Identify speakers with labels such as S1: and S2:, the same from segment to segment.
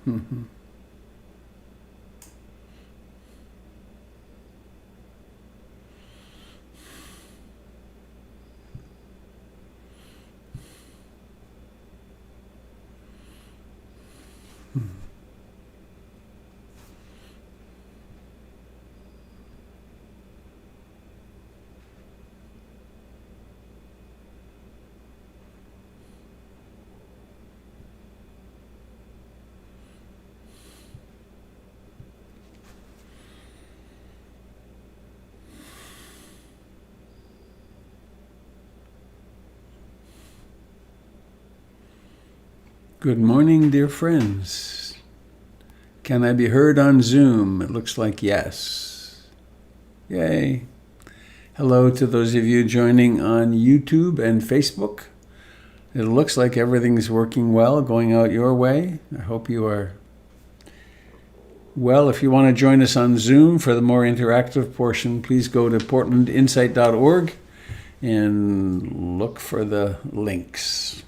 S1: Mhm. Good morning, dear friends. Can I be heard on Zoom? It looks like yes. Yay. Hello to those of you joining on YouTube and Facebook. It looks like everything's working well, going out your way. I hope you are well. If you want to join us on Zoom for the more interactive portion, please go to portlandinsight.org and look for the links.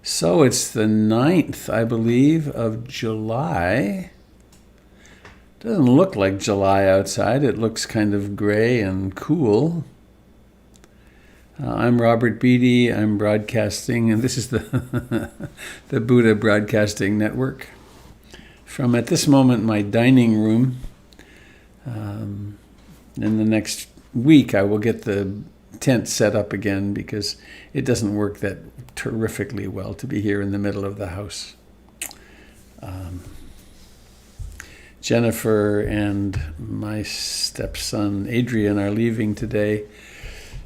S1: So it's the 9th, I believe, of July. Doesn't look like July outside. It looks kind of gray and cool. I'm Robert Beatty. I'm broadcasting, and this is the Buddha Broadcasting Network. From, at this moment, my dining room. In the next week, I will get the tent set up again because it doesn't work that terrifically well to be here in the middle of the house. Jennifer and my stepson Adrian are leaving today,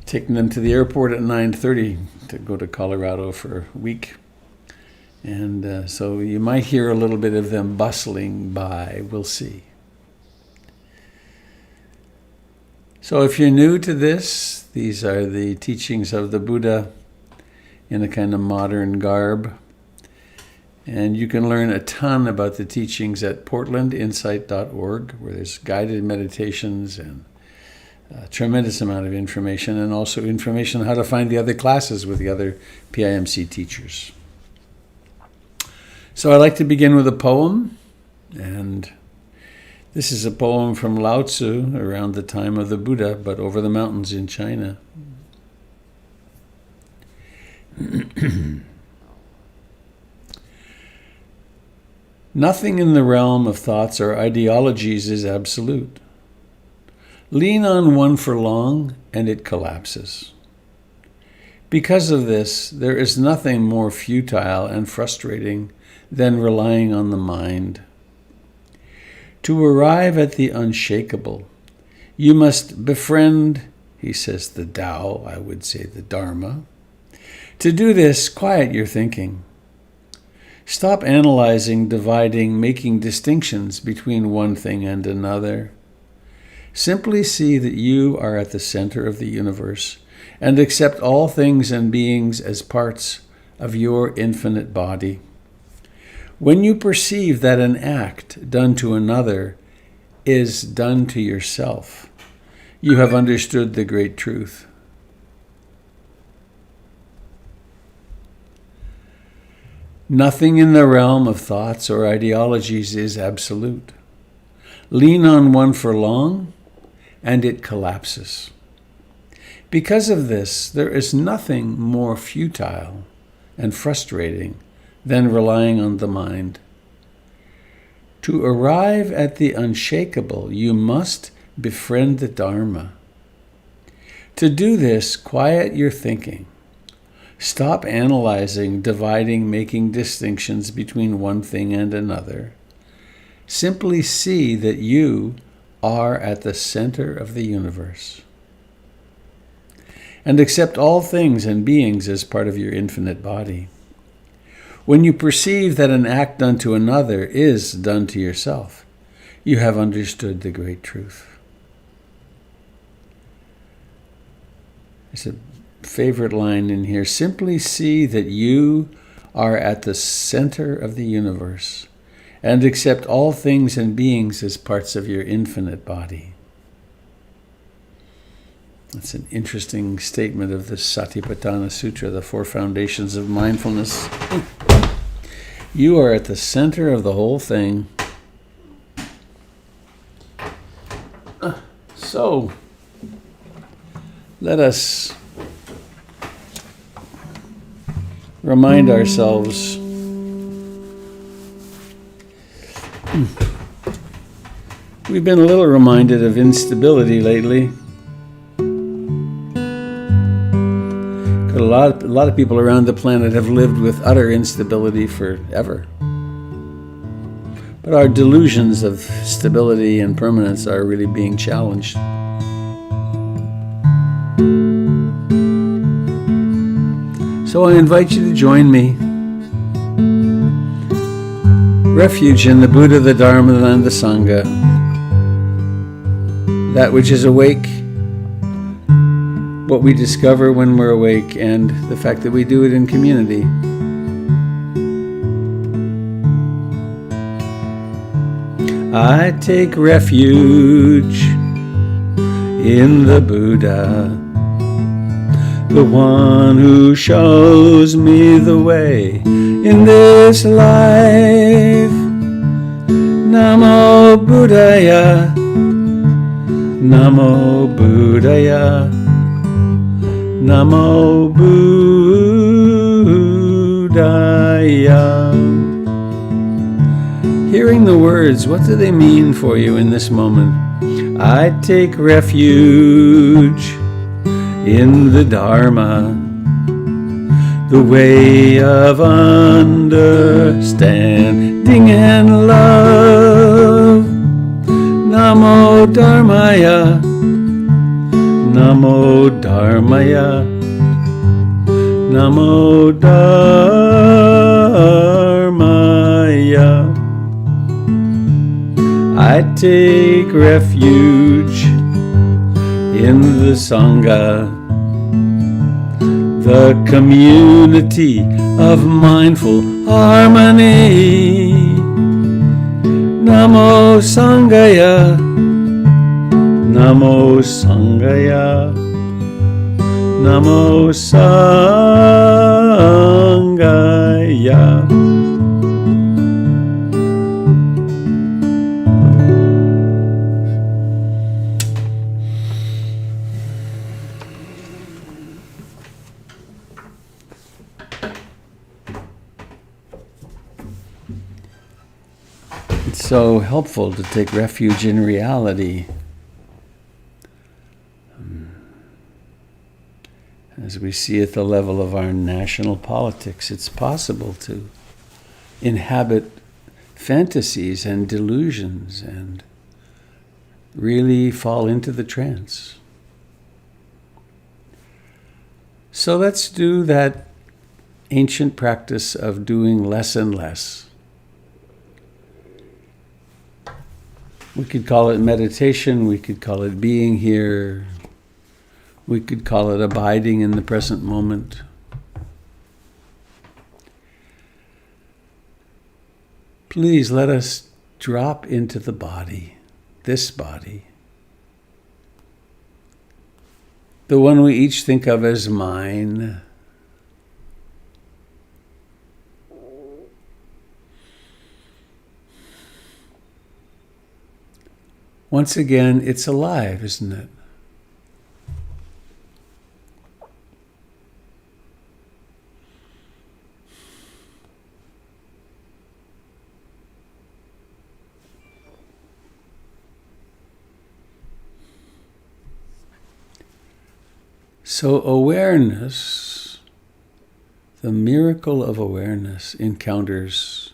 S1: taking them to the airport at 9:30 to go to Colorado for a week. And so you might hear a little bit of them bustling by. We'll see. So if you're new to this, these are the teachings of the Buddha in a kind of modern garb. And you can learn a ton about the teachings at portlandinsight.org, where there's guided meditations and a tremendous amount of information, and also information on how to find the other classes with the other PIMC teachers. So I like to begin with a poem, and this is a poem from Lao Tzu around the time of the Buddha, but over the mountains in China. Nothing in the realm of thoughts or ideologies is absolute. Lean on one for long, and it collapses. Because of this, there is nothing more futile and frustrating than relying on the mind. To arrive at the unshakable, you must befriend, he says, the Tao, I would say the Dharma. To do this, quiet your thinking. Stop analyzing, dividing, making distinctions between one thing and another. Simply see that you are at the center of the universe and accept all things and beings as parts of your infinite body. When you perceive that an act done to another is done to yourself, you have understood the great truth. Nothing in the realm of thoughts or ideologies is absolute. Lean on one for long, and it collapses. Because of this, there is nothing more futile and frustrating than relying on the mind. To arrive at the unshakable, you must befriend the Dharma. To do this, quiet your thinking. Stop analyzing, dividing, making distinctions between one thing and another. Simply see that you are at the center of the universe. And accept all things and beings as part of your infinite body. When you perceive that an act done to another is done to yourself, you have understood the great truth. It's a favorite line in here. Simply see that you are at the center of the universe and accept all things and beings as parts of your infinite body. That's an interesting statement of the Satipatthana Sutra, the Four Foundations of Mindfulness. You are at the center of the whole thing. So, let us remind ourselves we've been a little reminded of instability lately. A lot of people around the planet have lived with utter instability forever. But our delusions of stability and permanence are really being challenged. So I invite you to join me. Refuge in the Buddha, the Dharma, and the Sangha. That which is awake, what we discover when we're awake, and the fact that we do it in community. I take refuge in the Buddha, the one who shows me the way in this life. Namo Buddhaya, Namo Buddhaya, Namo Buddhaya. Hearing the words, what do they mean for you in this moment? I take refuge in the Dharma, the way of understanding and love. Namo Dharmaya, Namo Dharmaya, Namo Dharmaya. I take refuge in the Sangha, the community of mindful harmony. Namo Sangaya, Namo Sangaya, Namo Sangaya. It's so helpful to take refuge in reality. As we see at the level of our national politics, it's possible to inhabit fantasies and delusions and really fall into the trance. So let's do that ancient practice of doing less and less. We could call it meditation, we could call it being here, we could call it abiding in the present moment. Please let us drop into the body, this body, the one we each think of as mine. Once again, it's alive, isn't it? So awareness, the miracle of awareness, encounters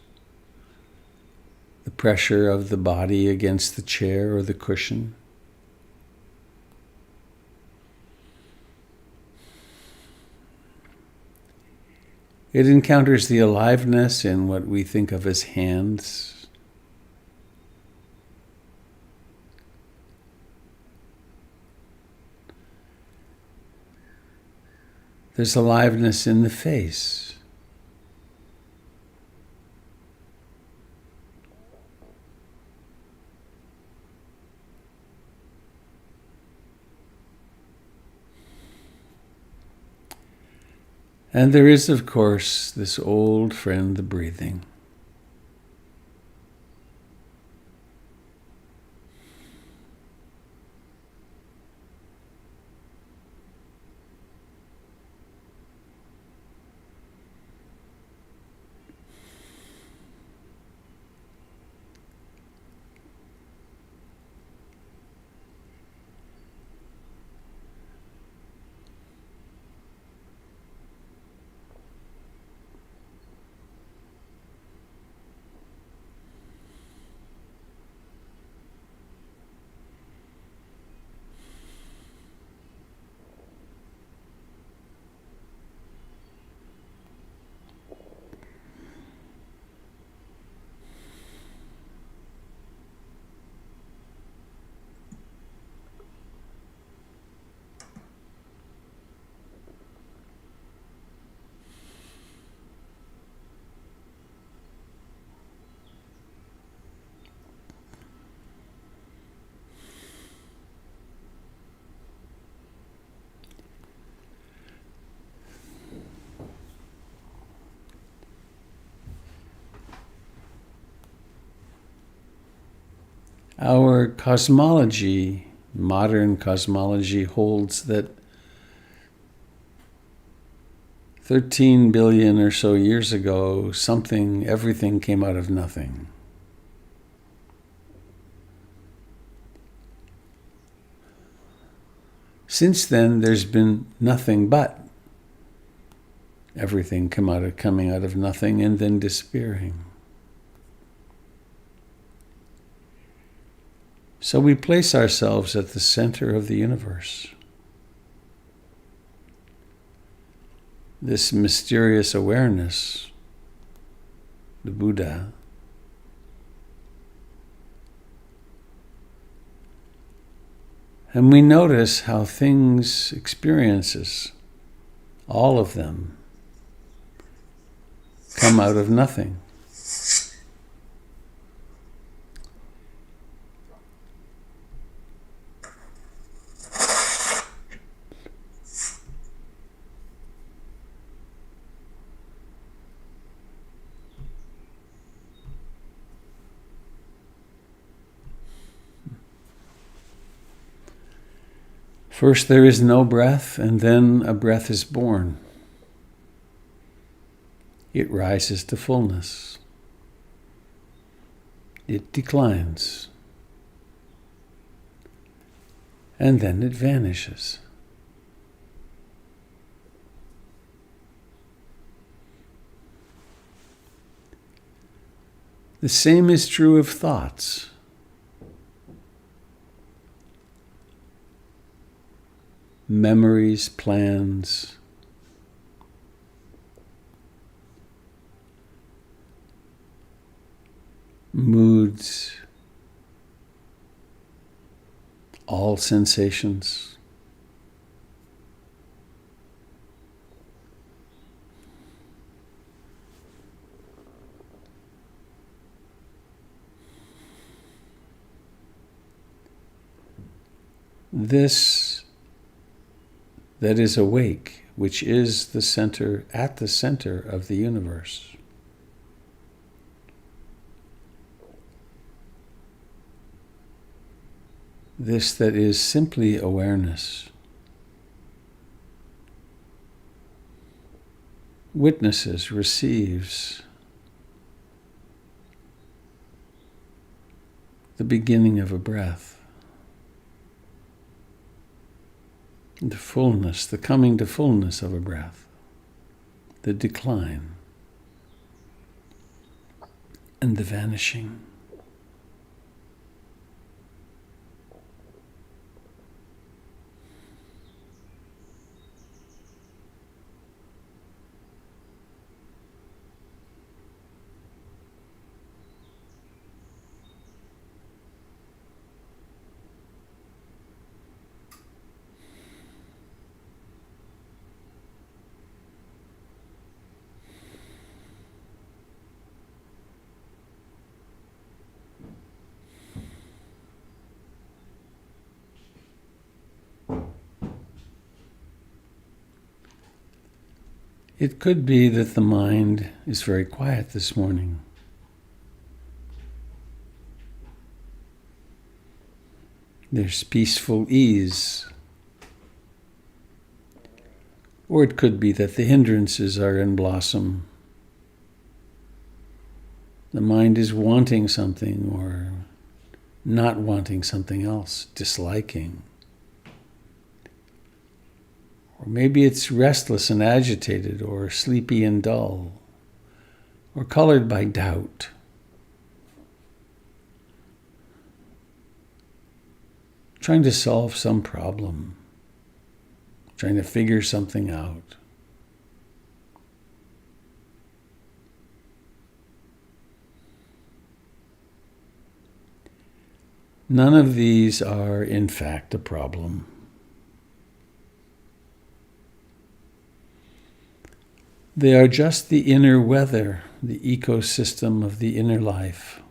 S1: the pressure of the body against the chair or the cushion. It encounters the aliveness in what we think of as hands. There's aliveness in the face. And there is, of course, this old friend, the breathing. Our cosmology, modern cosmology, holds that 13 billion or so years ago, everything came out of nothing. Since then, there's been nothing but everything coming out of nothing and then disappearing. So we place ourselves at the center of the universe. This mysterious awareness, the Buddha, and we notice how experiences, all of them, come out of nothing. First there is no breath, and then a breath is born. It rises to fullness. It declines. And then it vanishes. The same is true of thoughts. Memories, plans, moods, all sensations. This that is awake, which is at the center of the universe. This that is simply awareness witnesses, receives the beginning of a breath. The fullness, the coming to fullness of a breath, the decline, and the vanishing. It could be that the mind is very quiet this morning. There's peaceful ease. Or it could be that the hindrances are in blossom. The mind is wanting something or not wanting something else, disliking. Or maybe it's restless and agitated, or sleepy and dull, or colored by doubt. Trying to solve some problem, trying to figure something out. None of these are, in fact, a problem. They are just the inner weather, the ecosystem of the inner life.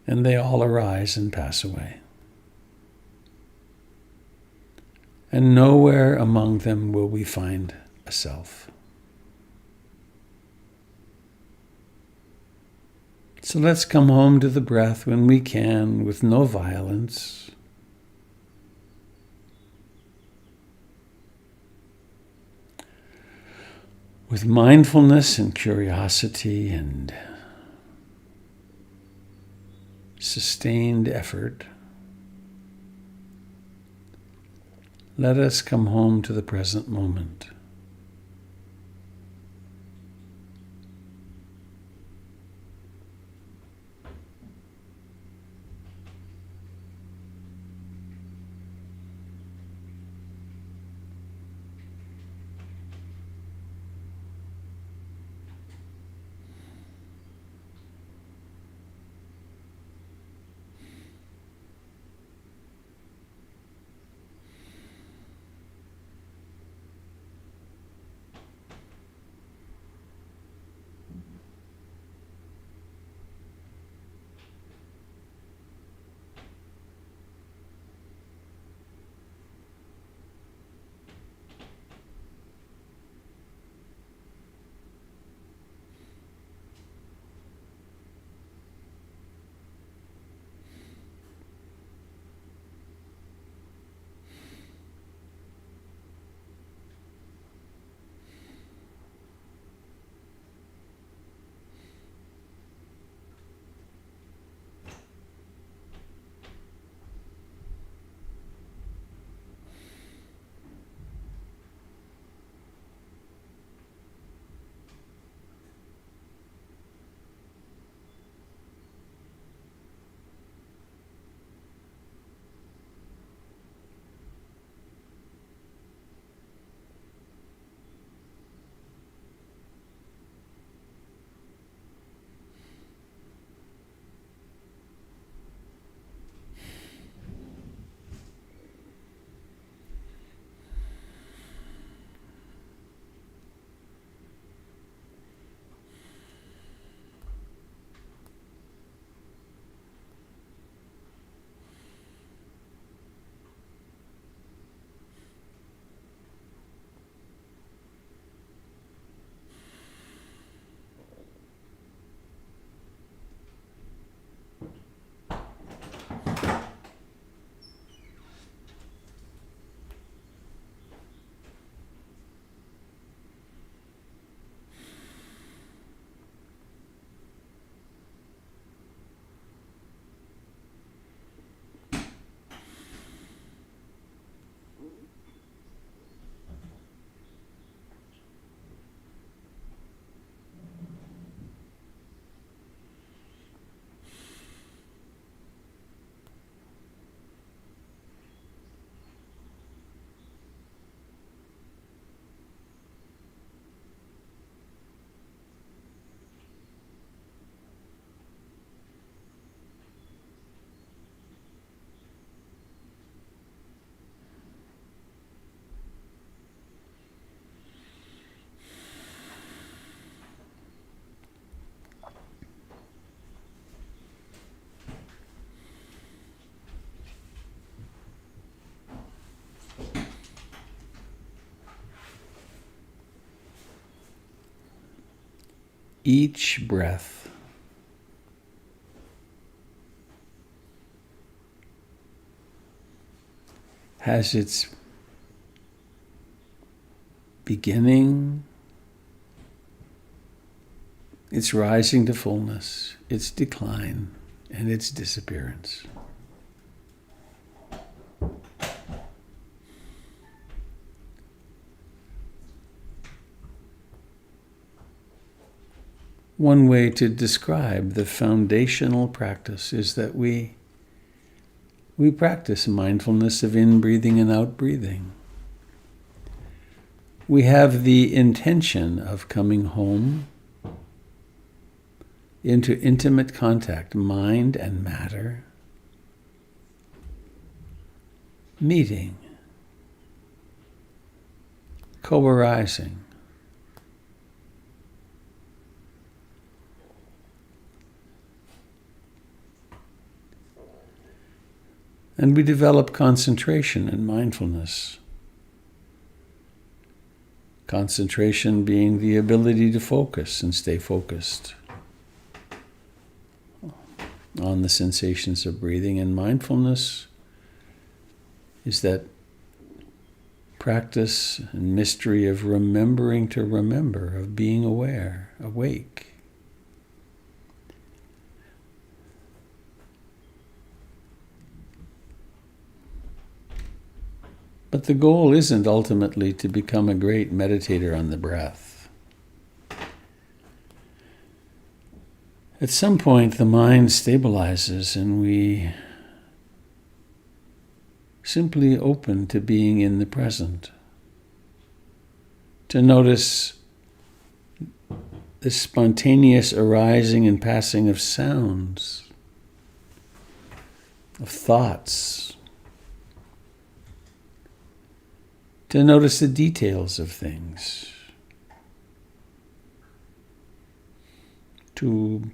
S1: And they all arise and pass away. And nowhere among them will we find a self. So let's come home to the breath when we can, with no violence. With mindfulness and curiosity and sustained effort, let us come home to the present moment. Each breath has its beginning, its rising to fullness, its decline, and its disappearance. One way to describe the foundational practice is that we practice mindfulness of in-breathing and out-breathing. We have the intention of coming home into intimate contact, mind and matter, meeting, co-arising. And we develop concentration and mindfulness. Concentration being the ability to focus and stay focused on the sensations of breathing. And mindfulness is that practice and mystery of remembering to remember, of being aware, awake. But the goal isn't ultimately to become a great meditator on the breath. At some point, the mind stabilizes and we simply open to being in the present, to notice the spontaneous arising and passing of sounds, of thoughts, to notice the details of things, to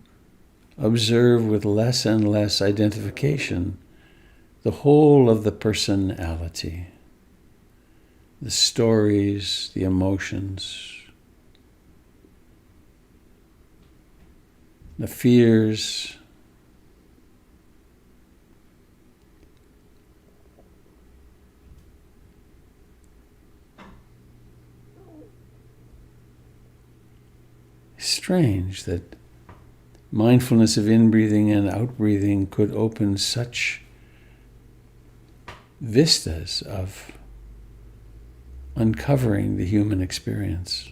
S1: observe with less and less identification the whole of the personality, the stories, the emotions, the fears, strange that mindfulness of in-breathing and out-breathing could open such vistas of uncovering the human experience.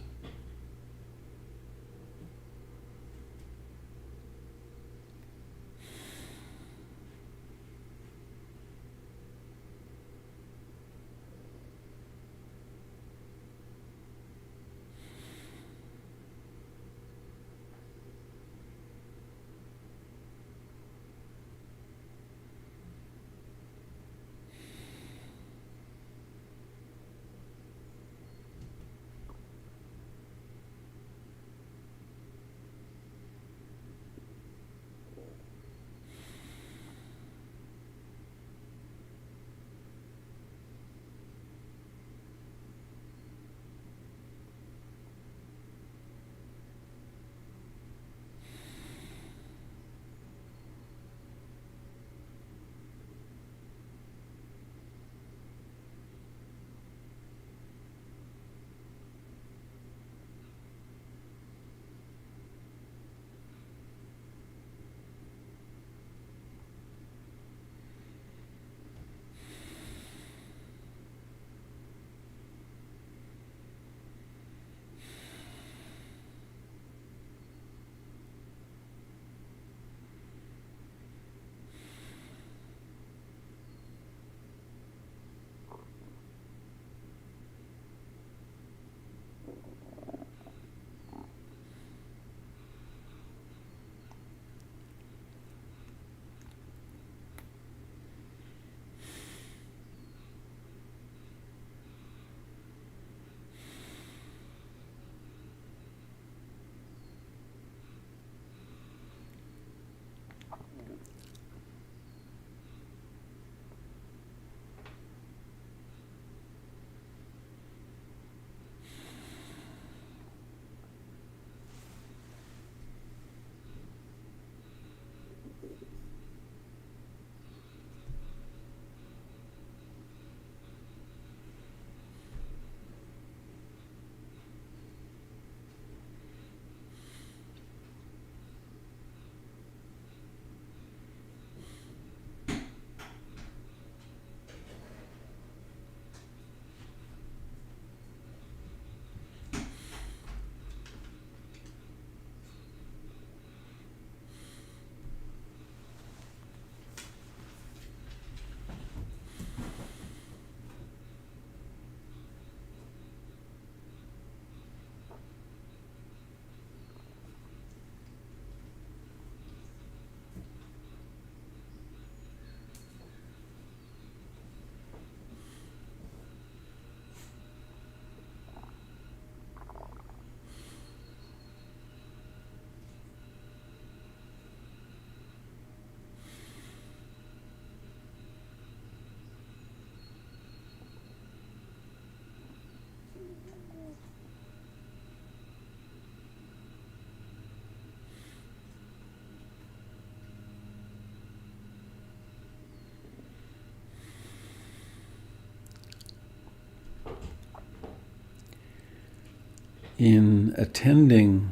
S1: in attending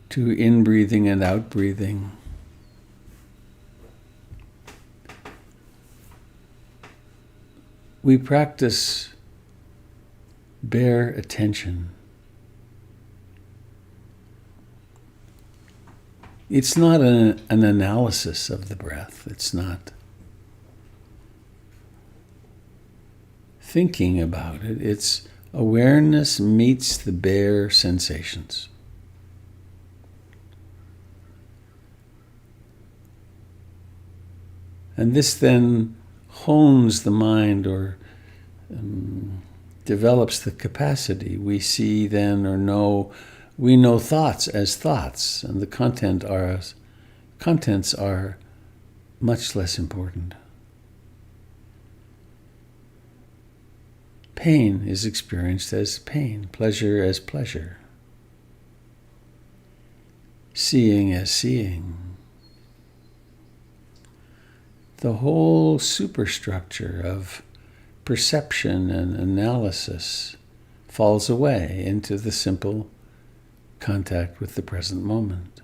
S1: to in-breathing and out-breathing, we practice bare attention. It's not an analysis of the breath. It's not thinking about it. It's awareness meets the bare sensations. And this then hones the mind or develops the capacity. We see then or know, we know thoughts as thoughts, and the contents are much less important. Pain is experienced as pain, pleasure as pleasure, seeing as seeing. The whole superstructure of perception and analysis falls away into the simple contact with the present moment.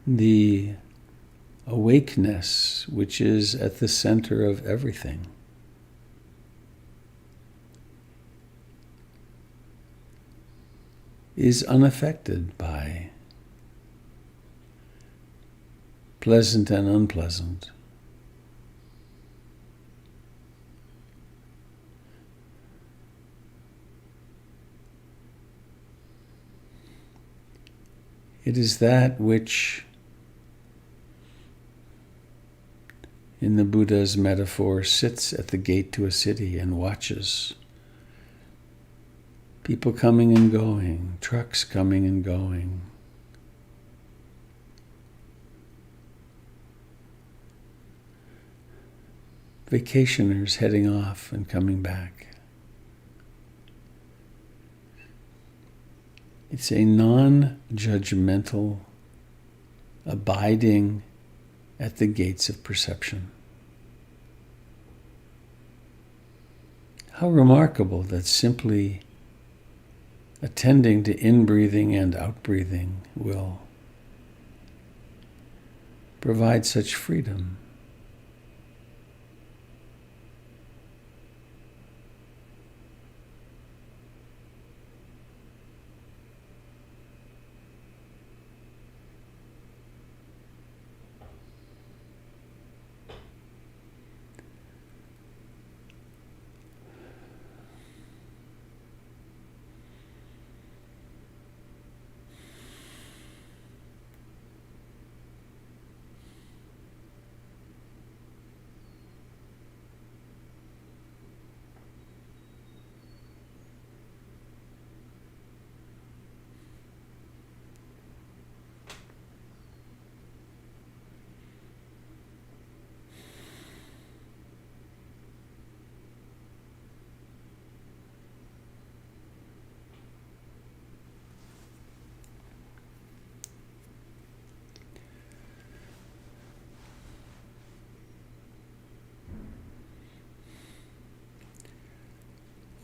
S1: The awakeness, which is at the center of everything, is unaffected by pleasant and unpleasant. It is that which, in the Buddha's metaphor, sits at the gate to a city and watches people coming and going, trucks coming and going. Vacationers heading off and coming back. It's a non-judgmental abiding at the gates of perception. How remarkable that simply attending to in-breathing and out-breathing will provide such freedom.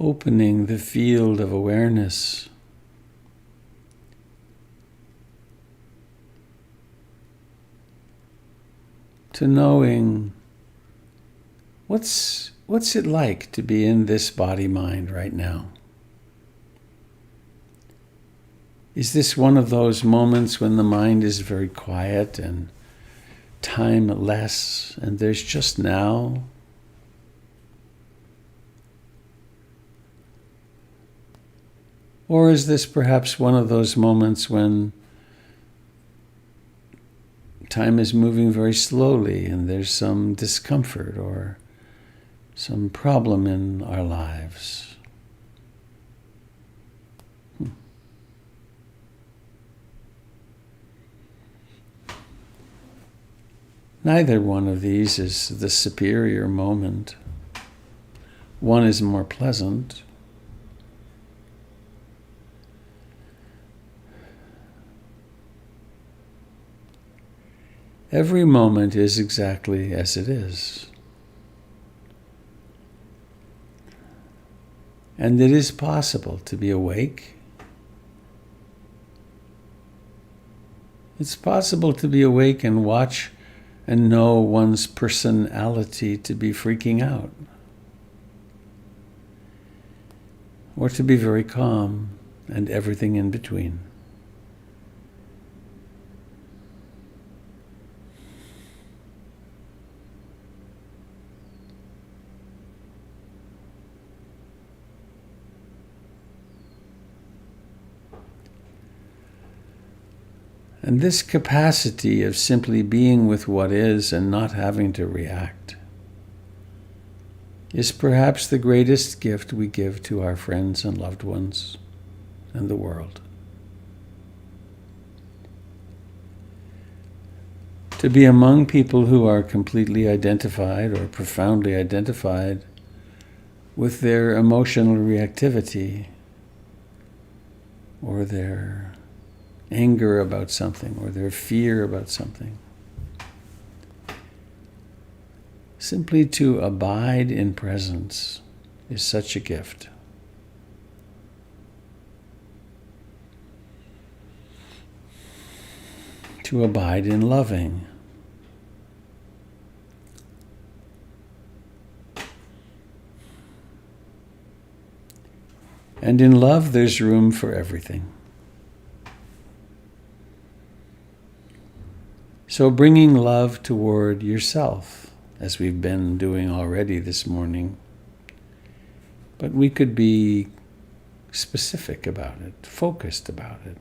S1: Opening the field of awareness to knowing what's it like to be in this body-mind right now. Is this one of those moments when the mind is very quiet and time less and there's just now? Or is this perhaps one of those moments when time is moving very slowly and there's some discomfort or some problem in our lives. Neither one of these is the superior moment. One is more pleasant. Every moment is exactly as it is. And it is possible to be awake. It's possible to be awake and watch and know one's personality to be freaking out, or to be very calm, and everything in between. And this capacity of simply being with what is and not having to react is perhaps the greatest gift we give to our friends and loved ones and the world. To be among people who are completely identified or profoundly identified with their emotional reactivity or their anger about something or their fear about something. Simply to abide in presence is such a gift. To abide in loving. And in love, there's room for everything. So bringing love toward yourself, as we've been doing already this morning, but we could be specific about it, focused about it.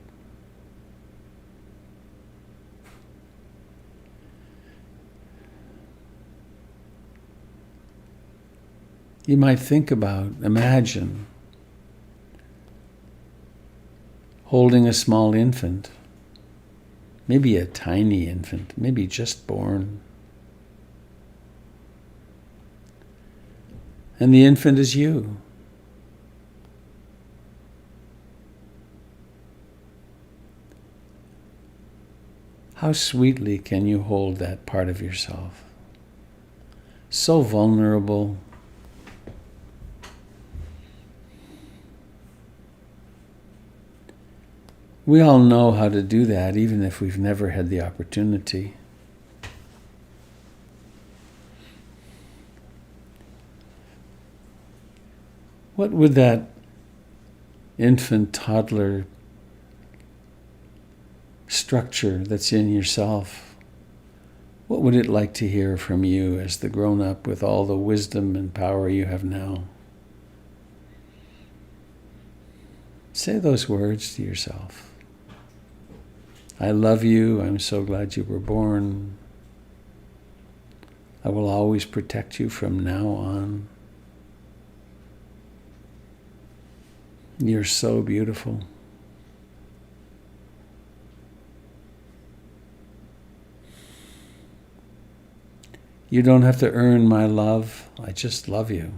S1: You might imagine holding a small infant, maybe a tiny infant, maybe just born. And the infant is you. How sweetly can you hold that part of yourself? So vulnerable. We all know how to do that, even if we've never had the opportunity. What would that infant, toddler structure that's in yourself, what would it like to hear from you as the grown-up with all the wisdom and power you have now? Say those words to yourself. I love you. I'm so glad you were born. I will always protect you from now on. You're so beautiful. You don't have to earn my love. I just love you.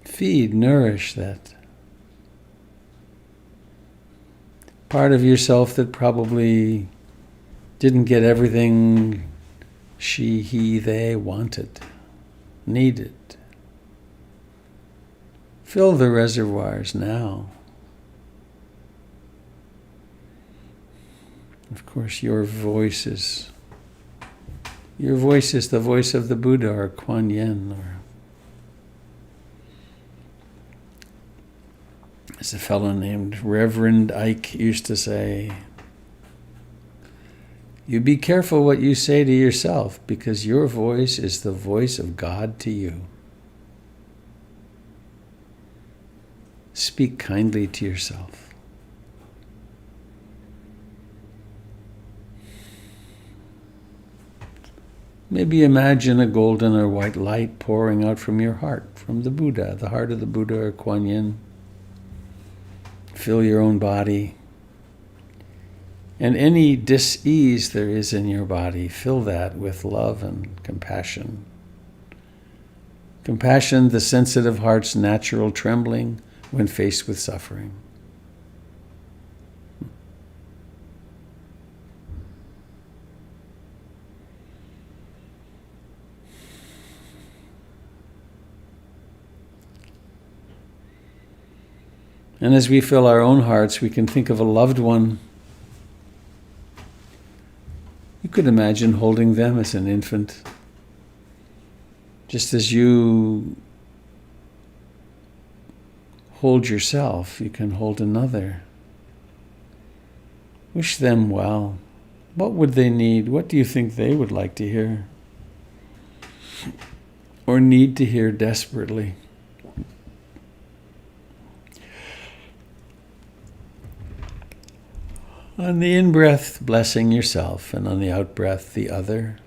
S1: Feed, nourish that part of yourself that probably didn't get everything she, he, they wanted, needed. Fill the reservoirs now. Of course, your voice is the voice of the Buddha or Kuan Yin, or as a fellow named Reverend Ike used to say, you be careful what you say to yourself, because your voice is the voice of God to you. Speak kindly to yourself. Maybe imagine a golden or white light pouring out from your heart, from the Buddha, the heart of the Buddha or Kuan Yin. Fill your own body. And any dis-ease there is in your body, fill that with love and compassion. Compassion, the sensitive heart's natural trembling when faced with suffering. And as we fill our own hearts, we can think of a loved one. You could imagine holding them as an infant. Just as you hold yourself, you can hold another. Wish them well. What would they need? What do you think they would like to hear? Or need to hear desperately? On the in-breath, blessing yourself, and on the out-breath, the other.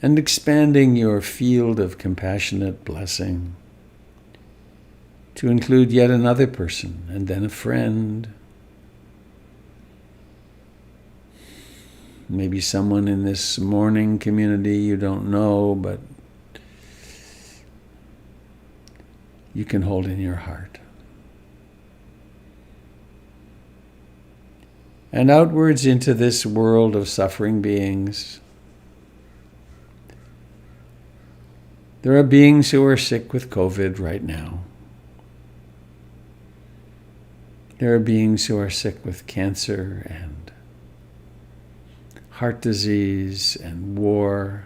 S1: And expanding your field of compassionate blessing to include yet another person, and then a friend. Maybe someone in this morning community you don't know, but you can hold in your heart. And outwards into this world of suffering beings. There are beings who are sick with COVID right now. There are beings who are sick with cancer and heart disease and war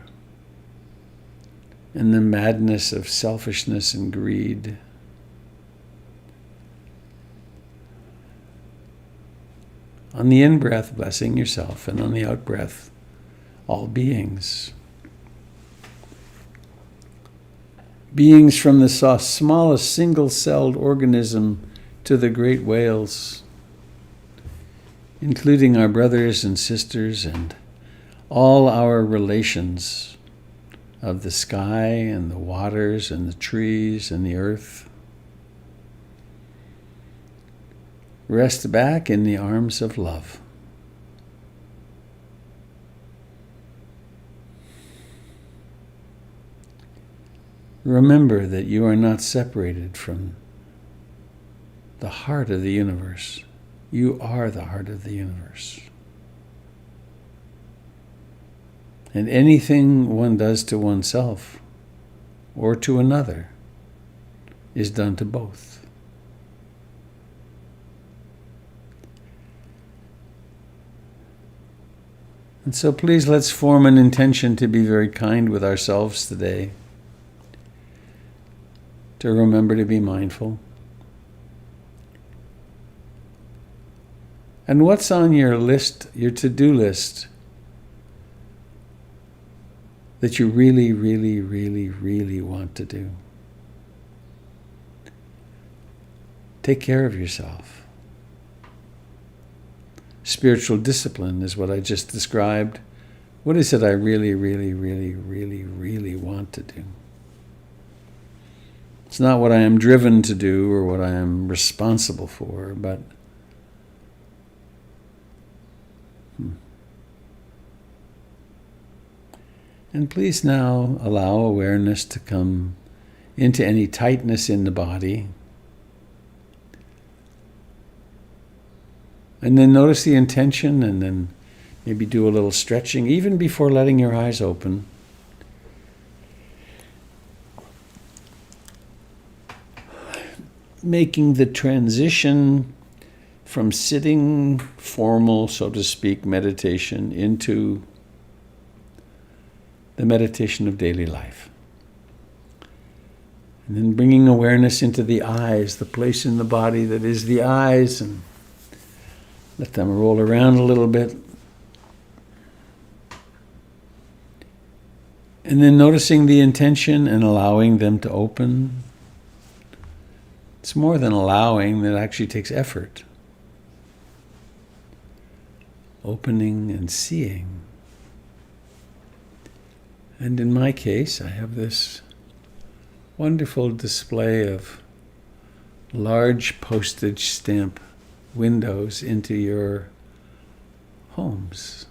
S1: and the madness of selfishness and greed. On the in-breath, blessing yourself, and on the out-breath, all beings. Beings from the smallest single-celled organism to the great whales, including our brothers and sisters and all our relations of the sky and the waters and the trees and the earth. Rest back in the arms of love. Remember that you are not separated from the heart of the universe. You are the heart of the universe. And anything one does to oneself or to another is done to both. And so please let's form an intention to be very kind with ourselves today, to remember to be mindful. And what's on your list, your to-do list, that you really, really, really, really want to do? Take care of yourself. Spiritual discipline is what I just described. What is it I really, really, really, really, really want to do? It's not what I am driven to do or what I am responsible for, but And please now allow awareness to come into any tightness in the body. And then notice the intention, and then maybe do a little stretching, even before letting your eyes open. Making the transition from sitting formal, so to speak, meditation into the meditation of daily life. And then bringing awareness into the eyes, the place in the body that is the eyes, and let them roll around a little bit. And then noticing the intention and allowing them to open. It's more than allowing, that actually takes effort. opening and seeing. And in my case, I have this wonderful display of large postage stamp windows into your homes.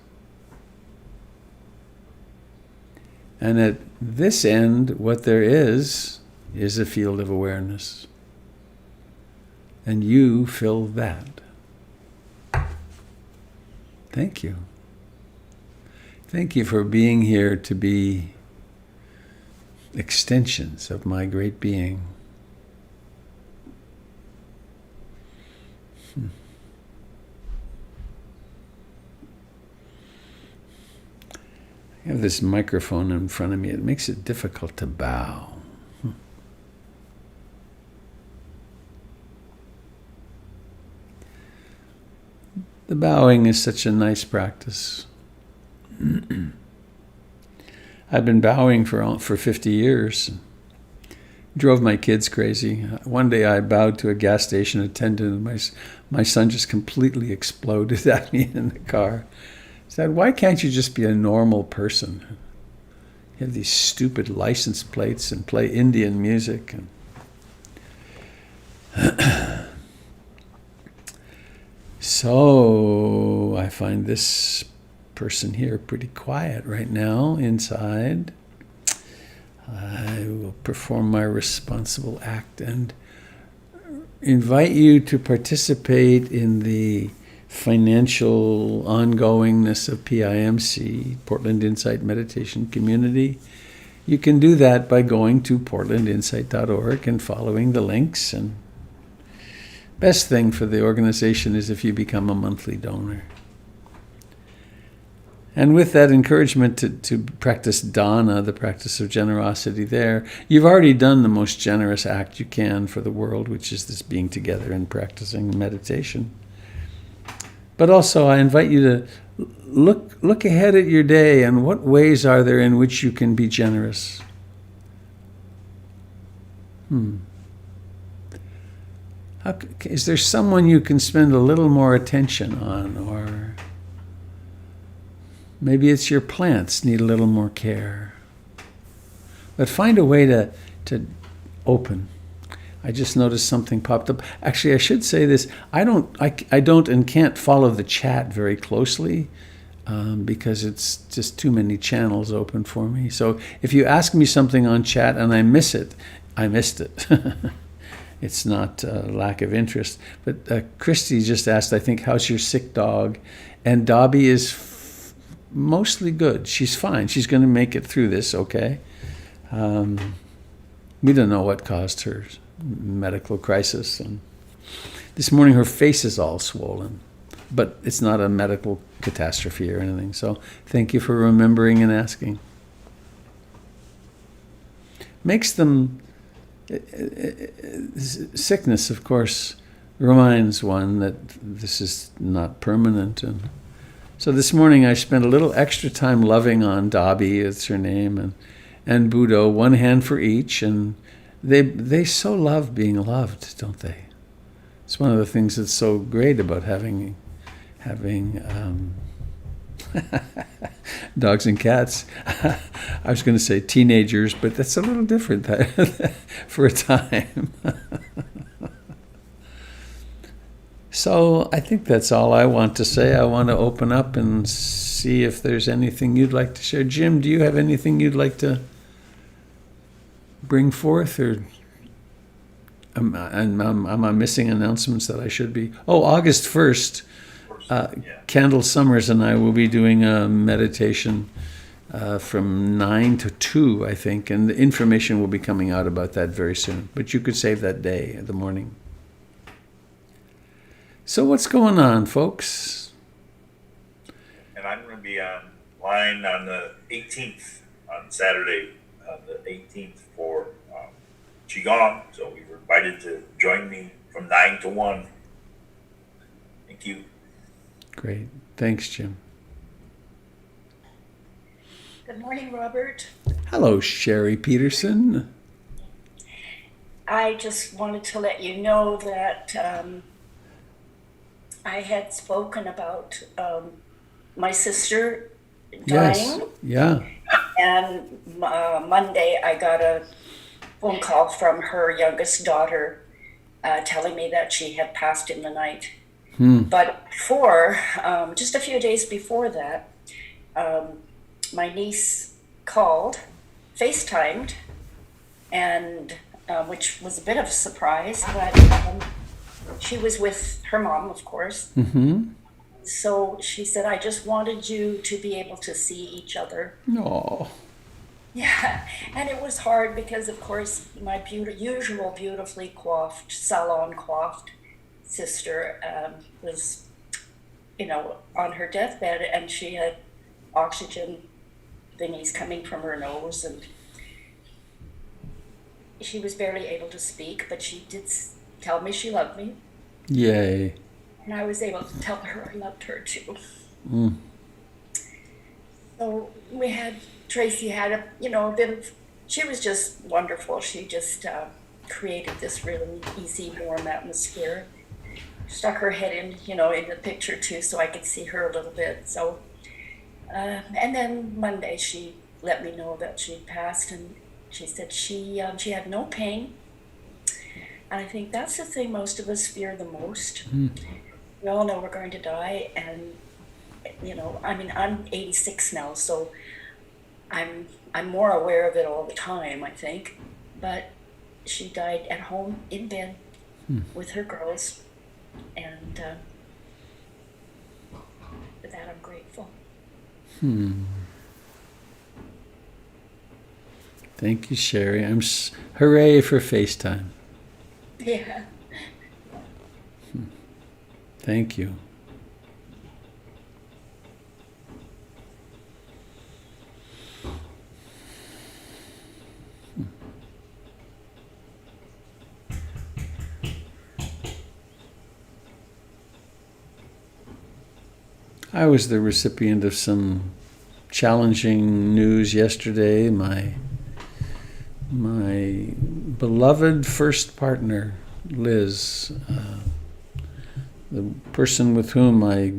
S1: And at this end, what there is a field of awareness. And you fill that. Thank you. Thank you for being here to be extensions of my great being. I have this microphone in front of me. It makes it difficult to bow. The bowing is such a nice practice. I've been bowing for 50 years. Drove my kids crazy. One day I bowed to a gas station attendant and my son just completely exploded at me in the car. He said, "Why can't you just be a normal person? You have these stupid license plates and play Indian music." So I find this person here pretty quiet right now inside. I will perform my responsible act and invite you to participate in the financial ongoingness of PIMC, Portland Insight Meditation Community. You can do that by going to portlandinsight.org and following the links. And best thing for the organization is if you become a monthly donor. And with that encouragement to practice dana, the practice of generosity there, you've already done the most generous act you can for the world, which is this being together and practicing meditation. But also I invite you to look ahead at your day and what ways are there in which you can be generous. Is there someone you can spend a little more attention on, or maybe it's your plants need a little more care. But find a way to open. I just noticed something popped up. Actually, I should say this. I don't and can't follow the chat very closely because it's just too many channels open for me. So if you ask me something on chat and I miss it, I missed it. It's not lack of interest. But Christy just asked, I think, how's your sick dog? And Dobby is mostly good. She's fine. She's going to make it through this, okay? We don't know what caused her medical crisis. And this morning her face is all swollen. But it's not a medical catastrophe or anything. So thank you for remembering and asking. Makes them... Sickness, of course, reminds one that this is not permanent. And so this morning I spent a little extra time loving on Dobby, it's her name, and Budo, one hand for each, and they so love being loved, don't they? It's one of the things that's so great about having dogs and cats. I was going to say teenagers, but that's a little different for a time. So I think that's all I want to say. I want to open up and see if there's anything you'd like to share. Jim, do you have anything you'd like to bring forth, or am I missing announcements that I should be? Oh, August 1st. Candle Summers and I will be doing a meditation from 9 to 2, I think, and the information will be coming out about that very soon. But you could save that day, the morning. So what's going on, folks?
S2: And I'm going to be online on the 18th, on Saturday, the 18th for Qigong. So we were invited to join me from 9 to 1. Thank you.
S1: Great. Thanks, Jim.
S3: Good morning, Robert.
S1: Hello, Sherry Peterson.
S3: I just wanted to let you know that I had spoken about my sister
S1: Yes.
S3: dying.
S1: Yeah.
S3: And Monday, I got a phone call from her youngest daughter telling me that she had passed in the night. But just a few days before that, my niece called, FaceTimed, and which was a bit of a surprise, but she was with her mom, of course. So she said, I just wanted you to be able to see each other.
S1: Oh.
S3: Yeah, and it was hard because, of course, my usual beautifully coiffed, salon coiffed sister was, on her deathbed, and she had oxygen thingies coming from her nose, and she was barely able to speak, but she did tell me she loved me,
S1: Yay.
S3: and I was able to tell her I loved her too. So Tracy had a bit of, she was just wonderful. She just created this really easy, warm atmosphere. Stuck her head in the picture too, so I could see her a little bit. So, and then Monday she let me know that she'd passed, and she said she had no pain. And I think that's the thing most of us fear the most. We all know we're going to die, and I'm 86 now, so I'm more aware of it all the time, I think. But she died at home in bed with her girls, and for that I'm grateful.
S1: Thank you, Sherry. Hooray for FaceTime.
S3: Yeah.
S1: Thank you. I was the recipient of some challenging news yesterday. My beloved first partner, Liz, the person with whom I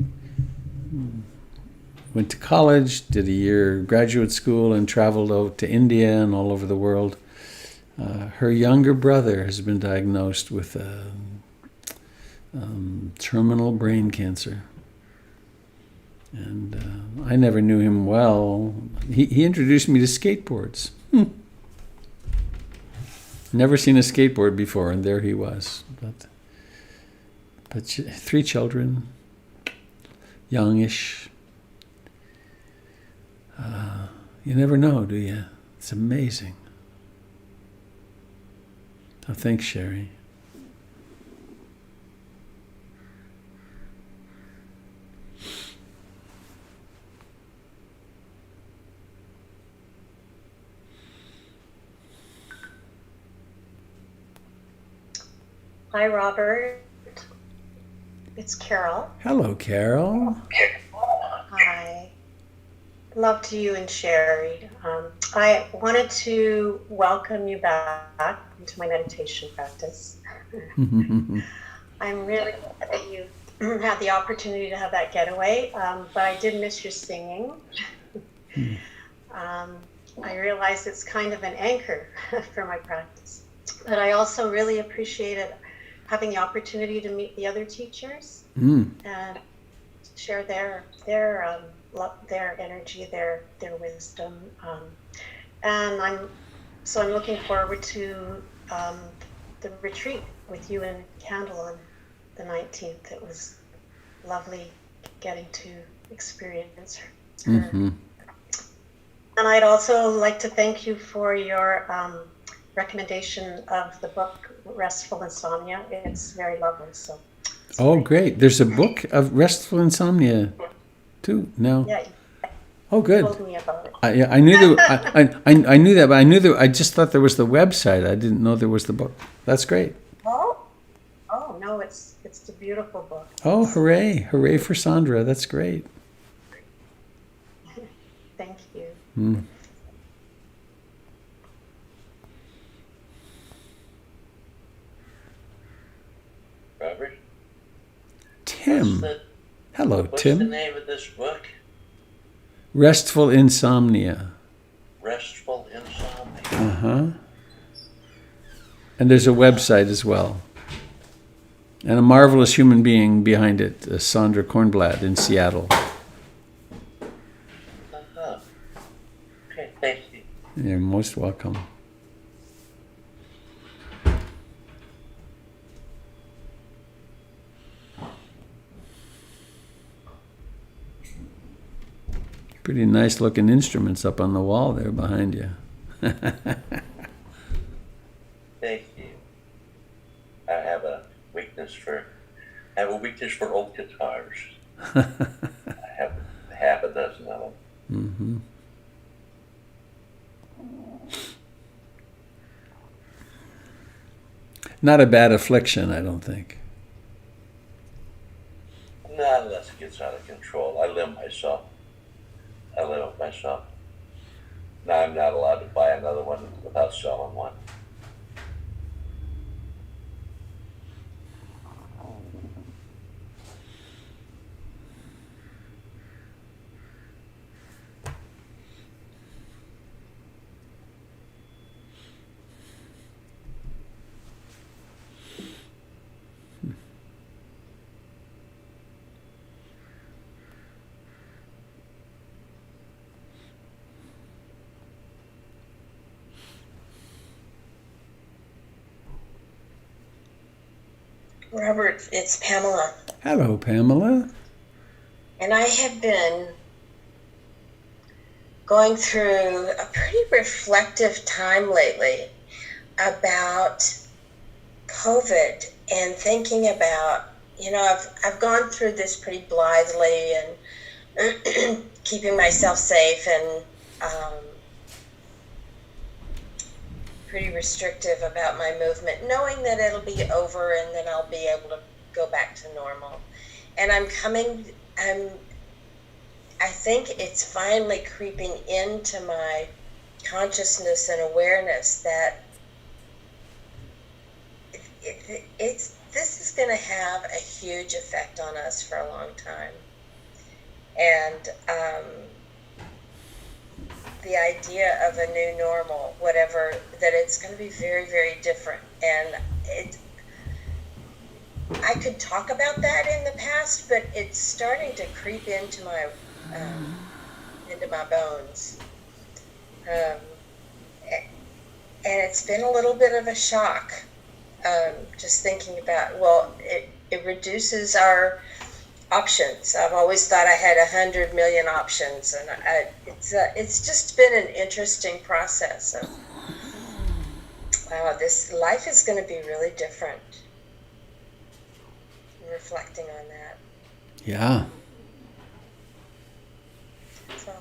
S1: went to college, did a year graduate school, and traveled out to India and all over the world. Her younger brother has been diagnosed with terminal brain cancer. And I never knew him well. He introduced me to skateboards. Never seen a skateboard before, and there he was. But 3 children, youngish. You never know, do you? It's amazing. Oh, thanks, Sherry.
S4: Hi, Robert. It's Carol.
S1: Hello, Carol.
S4: Hi. Love to you and Sherry. I wanted to welcome you back into my meditation practice. I'm really glad that you had the opportunity to have that getaway, but I did miss your singing. I realize it's kind of an anchor for my practice, but I also really appreciated having the opportunity to meet the other teachers and share their energy, their wisdom, and I'm looking forward to the retreat with you and Candle on the 19th. It was lovely getting to experience her. And I'd also like to thank you for your recommendation of the book Restful Insomnia. It's very lovely. So.
S1: Oh, great! There's a book of Restful Insomnia, too. No.
S4: Yeah.
S1: Oh, good.
S4: You told me about it.
S1: I knew that. I knew that, but I just thought there was the website. I didn't know there was the book. That's great.
S4: Oh no, it's a beautiful book.
S1: Oh, hooray for Sandra. That's great.
S4: Thank you.
S5: Robert?
S1: Tim. Hello,
S5: What's
S1: Tim.
S5: the name of this book?
S1: Restful insomnia.
S5: Restful insomnia.
S1: Uh-huh. And there's a website as well. And a marvelous human being behind it, Sandra Kornblad in Seattle.
S5: Uh-huh. Okay, thank you.
S1: You're most welcome. Pretty nice looking instruments up on the wall there behind you.
S5: Thank you. I have a weakness for old guitars. I have half a dozen of them.
S1: Mm-hmm. Not a bad affliction, I don't think.
S5: Not unless it gets out of control. I live with myself. Now I'm not allowed to buy another one without selling one.
S6: Robert, it's Pamela,
S1: Hello, Pamela.
S6: and I have been going through a pretty reflective time lately about COVID and thinking about, I've gone through this pretty blithely and keeping myself safe and pretty restrictive about my movement, knowing that it'll be over and then I'll be able to go back to normal. And I think it's finally creeping into my consciousness and awareness that this is going to have a huge effect on us for a long time. And the idea of a new normal, whatever, that it's going to be very, very different. And I could talk about that in the past, but it's starting to creep into my bones. And it's been a little bit of a shock, just thinking about, it reduces our options. I've always thought I had 100 million options, and it's just been an interesting process of, wow, this life is going to be really different. I'm reflecting on that.
S1: Yeah.
S6: So,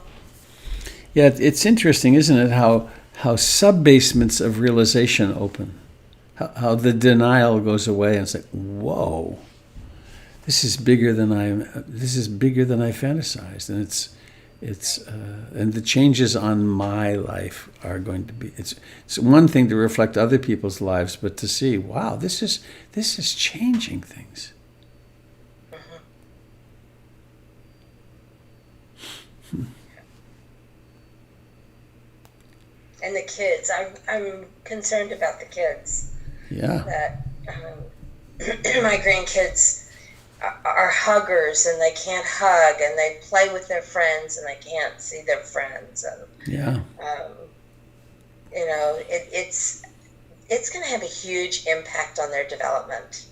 S1: Yeah, it's interesting, isn't it, how sub-basements of realization open. How the denial goes away and it's like, whoa. This is bigger than I fantasized, and it's and the changes on my life are going to be. It's one thing to reflect other people's lives, but to see, wow, this is changing things.
S6: and the kids, I'm concerned about the kids.
S1: Yeah.
S6: That my grandkids are huggers and they can't hug and they play with their friends and they can't see their friends, and
S1: Yeah.
S6: it's going to have a huge impact on their development,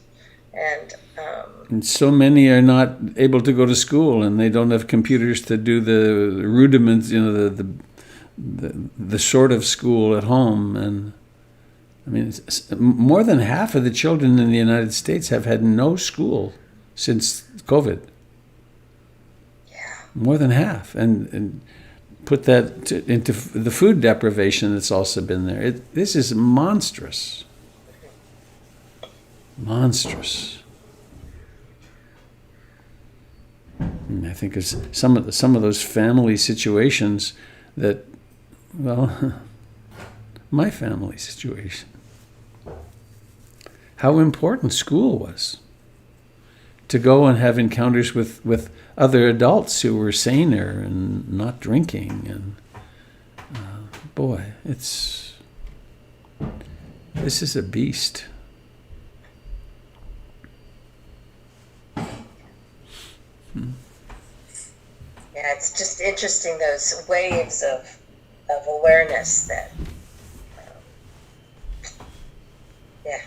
S6: and
S1: And so many are not able to go to school, and they don't have computers to do the rudiments, the sort of school at home. And I mean, more than half of the children in the United States have had no school since COVID.
S6: yeah,
S1: More than half. And put that into the food deprivation that's also been there. This is monstrous. Monstrous. And I think it's some of those family situations that, well, my family situation. How important school was to go and have encounters with other adults who were saner and not drinking. And boy, this is a beast.
S6: Yeah, it's just interesting, those waves of awareness that, yeah.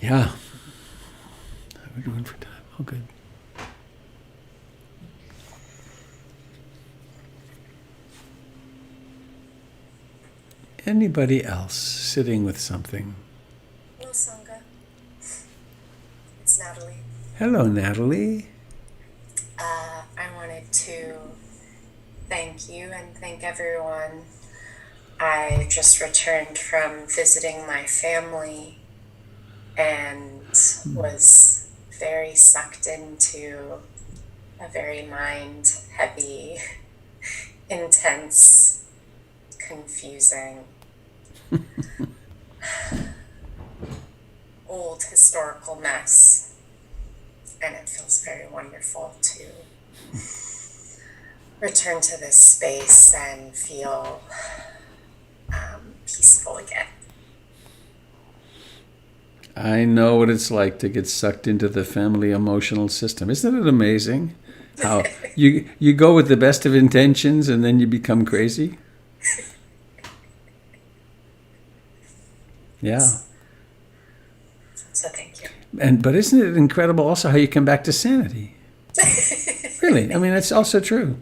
S1: Yeah. How are we doing for time? Oh, good. Anybody else sitting with something?
S7: No, Sangha. It's Natalie.
S1: Hello, Natalie.
S7: I wanted to thank you and thank everyone. I just returned from visiting my family and was very sucked into a very mind heavy, intense, confusing, old historical mess. And it feels very wonderful to return to this space and feel peaceful again.
S1: I know what it's like to get sucked into the family emotional system. Isn't it amazing how you go with the best of intentions and then you become crazy? Yeah.
S7: So thank you.
S1: But isn't it incredible also how you come back to sanity? Really, I mean, it's also true.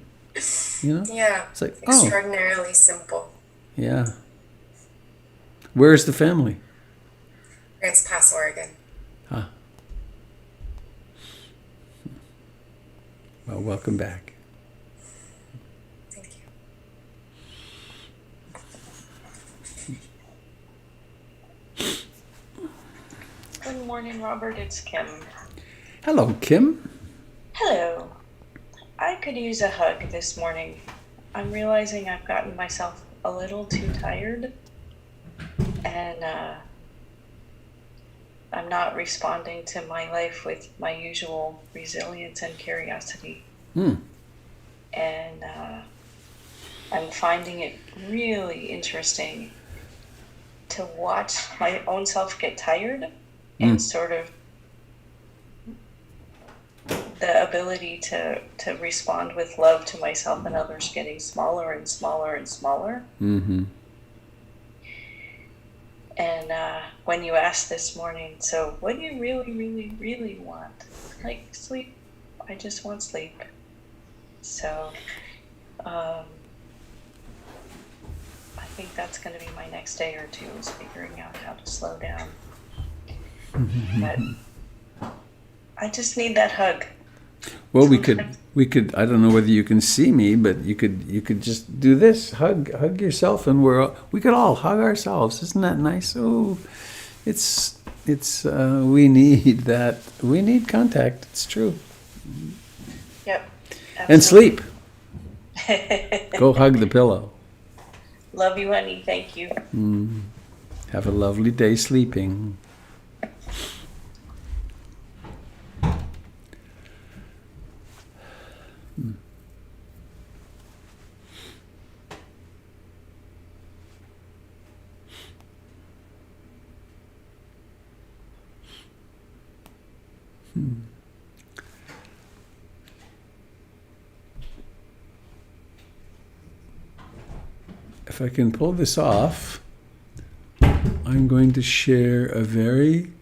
S1: You know?
S7: Yeah,
S1: It's like, oh,
S7: extraordinarily simple.
S1: yeah. Where's the family?
S7: Grants Pass, Oregon.
S1: Huh. Well, welcome back.
S7: Thank you.
S8: Good morning, Robert. It's Kim.
S1: Hello, Kim.
S8: Hello. I could use a hug this morning. I'm realizing I've gotten myself a little too tired, and I'm not responding to my life with my usual resilience and curiosity. And I'm finding it really interesting to watch my own self get tired and sort of the ability to respond with love to myself and others getting smaller and smaller and smaller.
S1: Mm-hmm.
S8: And when you asked this morning, so what do you really, really, really want? Like sleep. I just want sleep. So I think that's going to be my next day or two, is figuring out how to slow down. But I just need that hug.
S1: Well, we could. I don't know whether you can see me, but you could just do this. Hug yourself, and we could all hug ourselves. Isn't that nice? Oh, it's. We need that. We need contact. It's true.
S8: Yep.
S1: And sleep.
S8: Absolutely.
S1: Go hug the pillow.
S8: Love you, honey. Thank you.
S1: Have a lovely day sleeping. If I can pull this off, I'm going to share a very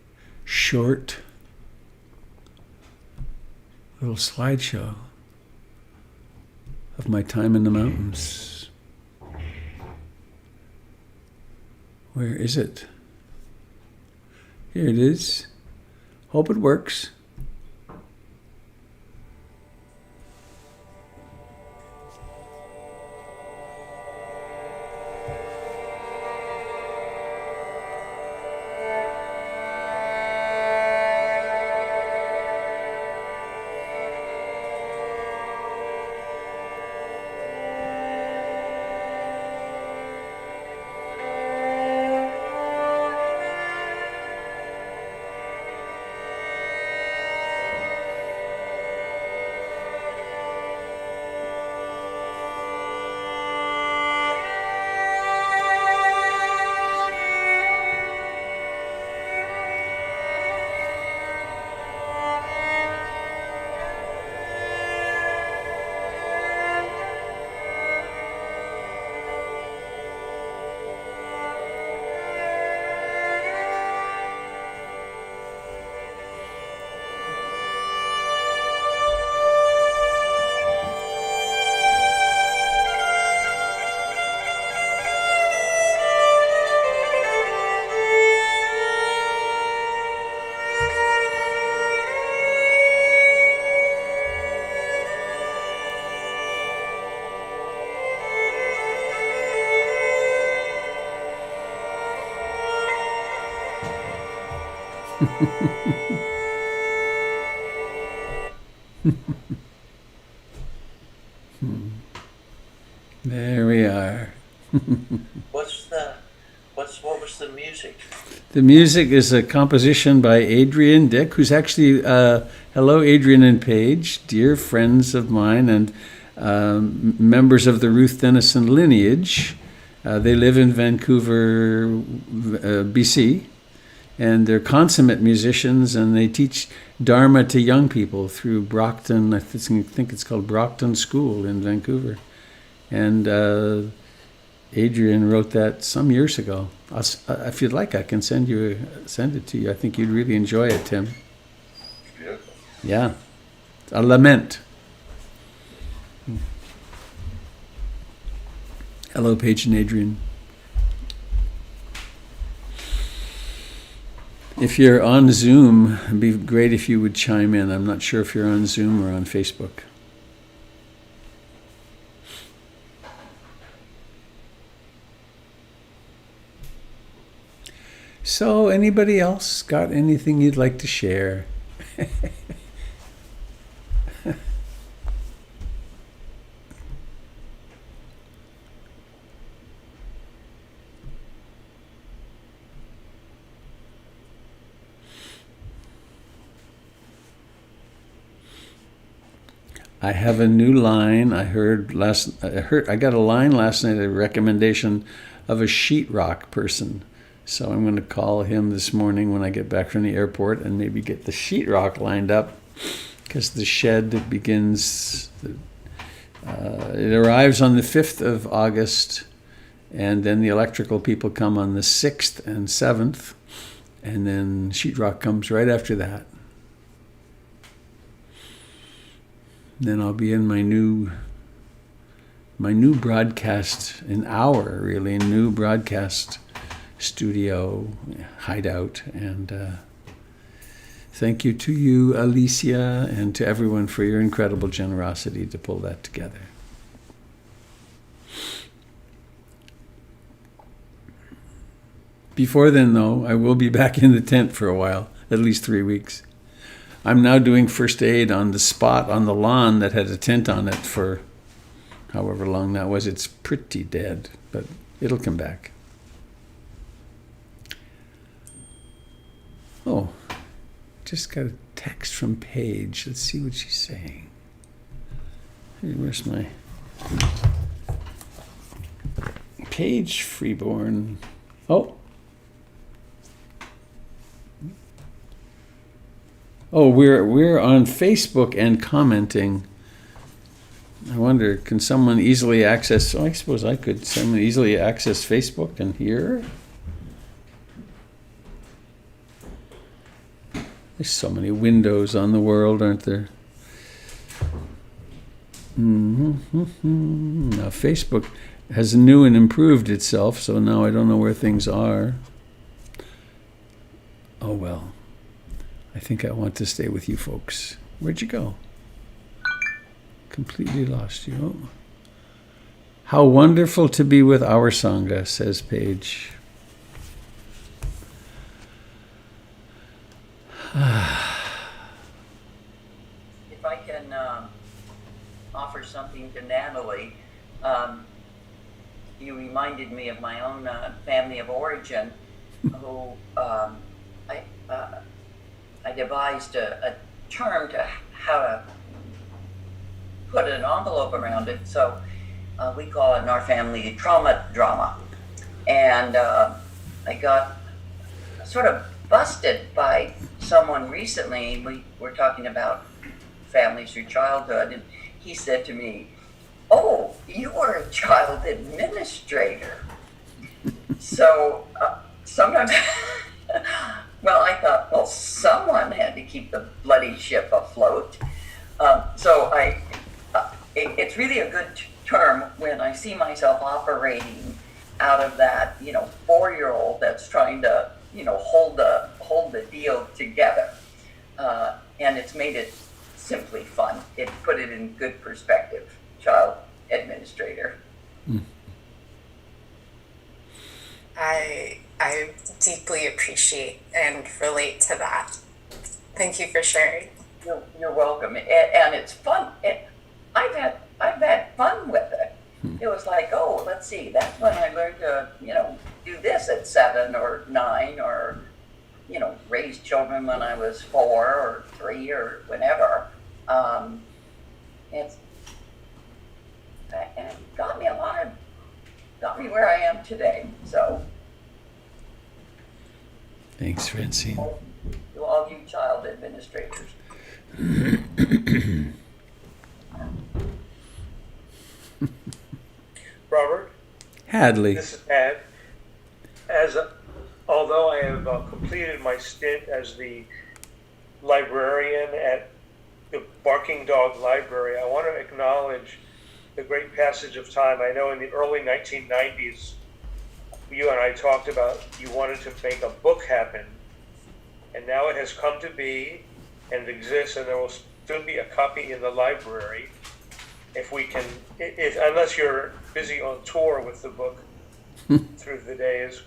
S1: short little slideshow of my time in the mountains. Where is it? Here it is. Hope it works. There we are.
S5: What was the music?
S1: The music is a composition by Adrian Dick, who's actually, hello, Adrian and Paige, dear friends of mine and members of the Ruth Denison lineage. They live in Vancouver, BC, and they're consummate musicians, and they teach Dharma to young people through Brockton, I think it's called Brockton School in Vancouver. And Adrian wrote that some years ago. If you'd like, I can send it to you. I think you'd really enjoy it, Tim.
S5: Beautiful.
S1: Yeah, a lament. Hello, Paige and Adrian. If you're on Zoom, it'd be great if you would chime in. I'm not sure if you're on Zoom or on Facebook. So, anybody else got anything you'd like to share? I have a new line. I got a line last night, a recommendation of a sheetrock person. So I'm going to call him this morning when I get back from the airport and maybe get the sheetrock lined up, because the shed begins, it arrives on the 5th of August, and then the electrical people come on the 6th and 7th, and then sheetrock comes right after that. Then I'll be in my new broadcast, new broadcast studio hideout. And thank you to you, Alicia, and to everyone for your incredible generosity to pull that together. Before then, though, I will be back in the tent for a while, at least 3 weeks. I'm now doing first aid on the spot on the lawn that had a tent on it for however long that was. It's pretty dead, but it'll come back. Oh, just got a text from Paige. Let's see what she's saying. Hey, where's my Paige Freeborn? Oh, we're on Facebook and commenting. I wonder, can someone easily access? I suppose I could. Someone easily access Facebook and hear? There's so many windows on the world, aren't there? Now Facebook has new and improved itself, so now I don't know where things are. Oh well. I think I want to stay with you folks. Where'd you go? Completely lost you. Oh. How wonderful to be with our Sangha, says Paige.
S9: If I can offer something to Natalie, you reminded me of my own family of origin, who I devised a term to how to put an envelope around it. So we call it in our family trauma drama. And I got sort of busted by someone recently. We were talking about families through childhood, and he said to me, "Oh, you were a child administrator." So sometimes, well, I thought, well, someone had to keep the bloody ship afloat. It's really a good term when I see myself operating out of that, 4-year-old that's trying to, hold the deal together. And it's made it simply fun. It put it in good perspective. Child administrator.
S7: I deeply appreciate and relate to that. Thank you for sharing.
S9: You're welcome. And it's fun. I've had fun with it. It was like, oh, let's see, that's when I learned to, do this at 7 or 9, or, raise children when I was 4 or 3 or whenever. And it got me where I am today. So,
S1: Thanks, Francine.
S9: to all you child administrators.
S10: Robert,
S1: Hadley.
S10: this is Ed. Although I have completed my stint as the librarian at the Barking Dog Library, I want to acknowledge the great passage of time. I know in the early 1990s, you and I talked about you wanted to make a book happen, and now it has come to be and exists, and there will soon be a copy in the library. Unless you're busy on tour with the book through the days,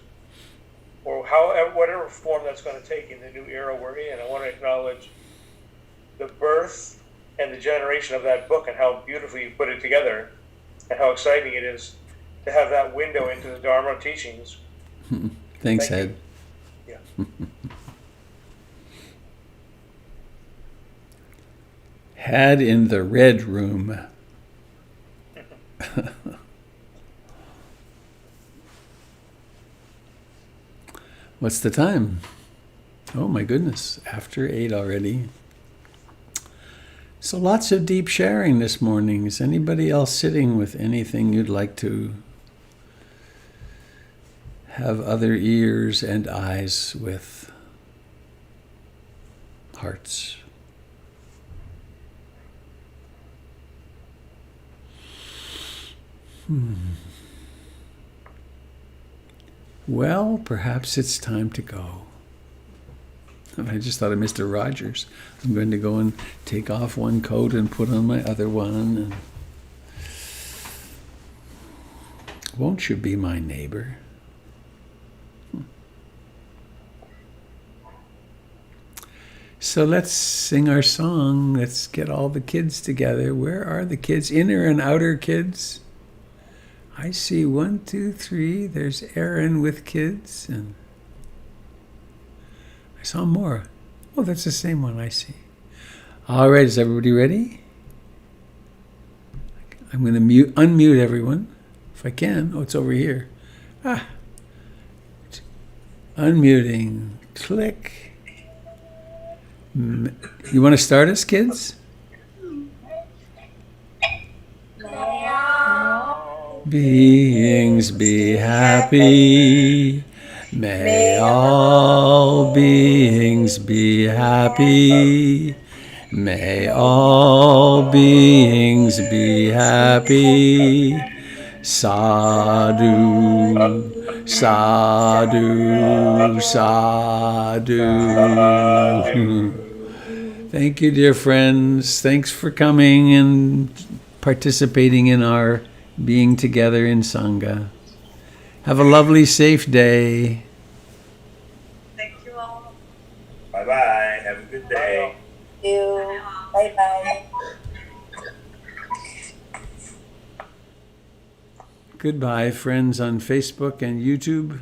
S10: or whatever form that's going to take in the new era we're in. I want to acknowledge the birth and the generation of that book and how beautifully you put it together, and how exciting it is to have that window into the Dharma teachings.
S1: Thanks,
S10: Thank
S1: Ed.
S10: Yeah.
S1: Had in the red room. What's the time? Oh my goodness, after 8 already. So lots of deep sharing this morning. Is anybody else sitting with anything you'd like to have other ears and eyes with? Hearts. Well, perhaps it's time to go. I just thought of Mr. Rogers. I'm going to go and take off one coat and put on my other one. And won't you be my neighbor? So let's sing our song. Let's get all the kids together. Where are the kids? Inner and outer kids? I see 1, 2, 3. There's Aaron with kids, and I saw more. Oh, that's the same one I see. All right, is everybody ready? I'm going to unmute everyone, if I can. Oh, it's over here. Unmuting. Click. You want to start us, kids? Beings be happy. May all beings be happy. May all beings be happy. Sadhu, sadhu, sadhu. Thank you, dear friends. Thanks for coming and participating in our being together in Sangha. Have a lovely, safe day.
S8: Thank you all.
S2: Bye-bye. Have a good day.
S6: Thank you. Bye-bye.
S1: Goodbye, friends on Facebook and YouTube.